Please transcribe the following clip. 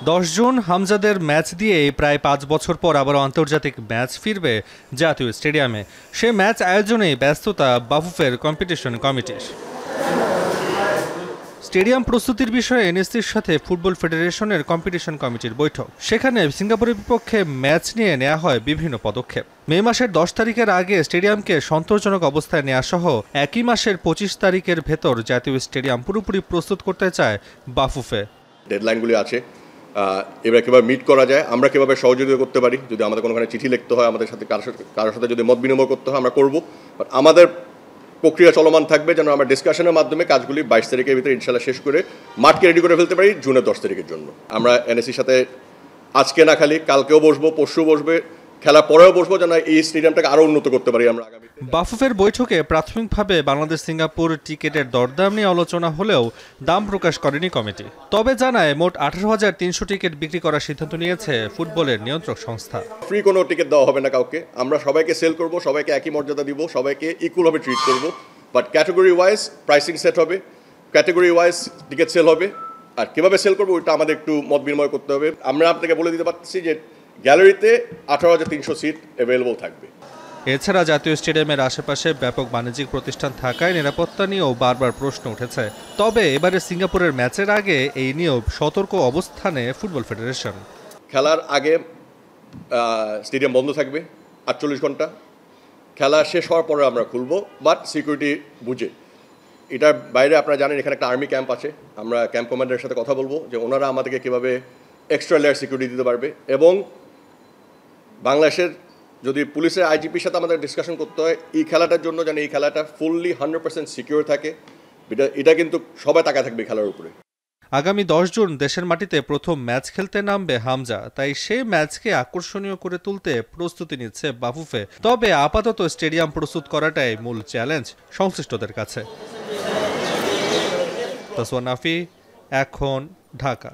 10 June হামজাদের match দিয়েই প্রায় 5 বছর পর আবার আন্তর্জাতিক ম্যাচ ফিরবে জাতীয় স্টেডিয়ামে। সে ম্যাচ আয়োজনেই ব্যস্ততা বাফুফের কম্পিটিশন কমিটির। স্টেডিয়াম প্রস্তুতির বিষয়ে এনএসসির সাথে ফুটবল ফেডারেশনের কম্পিটিশন কমিটির বৈঠক। সেখানে সিঙ্গাপুরের বিপক্ষে ম্যাচ নিয়ে নেওয়া হয় বিভিন্ন পদক্ষেপ। মে মাসের 10 তারিখের আগে স্টেডিয়ামকে সন্তোষজনক অবস্থায় নেওয়া সহ একই মাসের 25 তারিখের ভেতর জাতীয় স্টেডিয়াম পুরোপুরি প্রস্তুত করতে চায় বাফুফে। ডেডলাইনগুলি আছে, এবার কীভাবে মিট করা যায়, আমরা কীভাবে সহযোগিতা করতে পারি, যদি আমাদের কোনোখানে চিঠি লিখতে হয়, আমাদের সাথে কারোর সাথে যদি মত বিনিময় করতে হয় আমরা করবো। বাট আমাদের প্রক্রিয়া চলমান থাকবে যেন আমরা ডিসকাশনের মাধ্যমে কাজগুলি 22 তারিখের ভিতরে ইনশাল্লাহ শেষ করে মাঠকে রেডি করে ফেলতে পারি জুনের 10 তারিখের জন্য। আমরা এনএসসির সাথে আজকে না খালি কালকেও বসবো, পরশু বসবে, খেলা পরেও বসবো, যেন এই স্টেডিয়ামটাকে আরও উন্নত করতে পারি আমরা আগামী। বাফুফের বৈঠকে প্রাথমিকভাবে বাংলাদেশ সিঙ্গাপুর টিকেটের দরদাম নিয়ে আলোচনা হলেও দাম প্রকাশ করেনি কমিটি। তবে জানায় মোট 18,300 টিকিট বিক্রি করার সিদ্ধান্ত নিয়েছে ফুটবলের নিয়ন্ত্রক সংস্থা। ফ্রি কোনো টিকিট দেওয়া হবে না কাউকে, আমরা সবাইকে সেল করব, সবাইকে একই মর্যাদা দিব, সবাইকে ইকুয়ালভাবে ট্রিট করব। But category wise pricing set হবে, ক্যাটাগরি ওয়াইজ টিকিট সেল হবে। আর কীভাবে সেল করবো ওইটা আমাদের একটু মত বিনিময় করতে হবে। আমরা আপনাকে বলে দিতে পারছি যে গ্যালারিতে 18,300 সিট অ্যাভেলেবল থাকবে। এছাড়া জাতীয় স্টেডিয়ামের আশেপাশে ব্যাপক বাণিজ্যিক প্রতিষ্ঠান থাকায় নিরাপত্তা নিয়েও বারবার প্রশ্ন উঠেছে। তবে এবারে সিঙ্গাপুরের ম্যাচের আগে এই নিয়েও সতর্ক অবস্থানে ফুটবল ফেডারেশন। খেলার আগে স্টেডিয়াম বন্ধ থাকবে 48 ঘন্টা, খেলা শেষ হওয়ার পরে আমরা খুলবো, বাট সিকিউরিটি বুঝে। এটার বাইরে আপনারা জানেন এখানে একটা আর্মি ক্যাম্প আছে, আমরা ক্যাম্প কমান্ডারের সাথে কথা বলবো যে ওনারা আমাদেরকে কীভাবে এক্সট্রা লেয়ার সিকিউরিটি দিতে পারবে। এবং বাংলাদেশের যদি পুলিশের আইজিপির সাথে আমাদের ডিসকাশন করতে হয় এই খেলাটার জন্য, যেন এই খেলাটা ফুললি 100% সিকিউর থাকে। এটা কিন্তু সবাই তাকায় থাকবে খেলার উপরে। আগামী 10 জুন দেশের মাটিতে প্রথম ম্যাচ খেলতে নামবে হামজা, তাই সেই ম্যাচকে আকর্ষণীয় করে তুলতে প্রস্তুতি নিচ্ছে বাফুফে। তবে আপাতত স্টেডিয়াম প্রস্তুত করাটাই মূল চ্যালেঞ্জ সংশ্লিষ্টদের কাছে। তাসওয়া নাফি, এখন, ঢাকা।